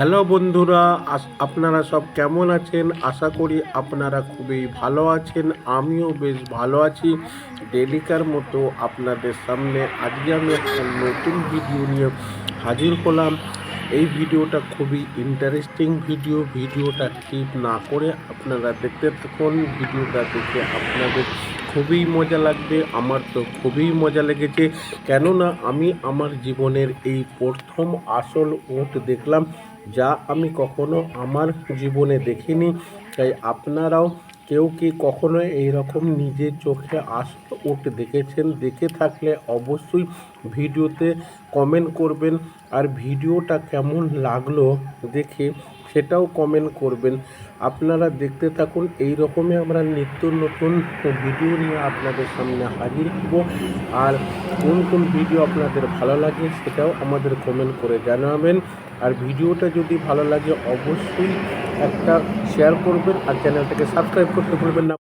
Hello বন্ধুরা, আপনারা সব কেমন আছেন? আশা করি আপনারা খুবই ভালো আছেন। আমিও বেশ ভালো আছি। ডেলিকার মতো আপনাদের সামনে আজকে আমি একটা নতুন ভিডিও নিয়ে হাজির হলাম। এই ভিডিওটা খুবই ইন্টারেস্টিং ভিডিওটা স্কিপ না করে আপনারা দেখতে থাকুন। ভিডিওটা দেখে আপনাদের খুবই মজা লাগবে। আমার তো খুবই মজা লেগেছে, কেননা আমি আমার জীবনের এই প্রথম আসল উট দেখলাম, যা আমি কখনো আমার জীবনে দেখিনি। তাই আপনারাও কেউ কি কখনো এইরকম নিজের চোখে আসল উট দেখেছেন? দেখে থাকলে অবশ্যই ভিডিওতে কমেন্ট করবেন, আর ভিডিওটা কেমন লাগলো দেখে সেটাও কমেন্ট করবেন। আপনারা দেখতে থাকুন। এই রকমই আমরা নিত্য নতুন ভিডিও নিয়ে আপনাদের সামনে হাজির হব। আর কোন কোন ভিডিও আপনাদের ভালো লাগে সেটাও আমাদের কমেন্ট করে জানাবেন। আর ভিডিওটা যদি ভালো লাগে অবশ্যই একটা শেয়ার করবেন, আর চ্যানেলটাকে সাবস্ক্রাইব করতে ভুলবেন না।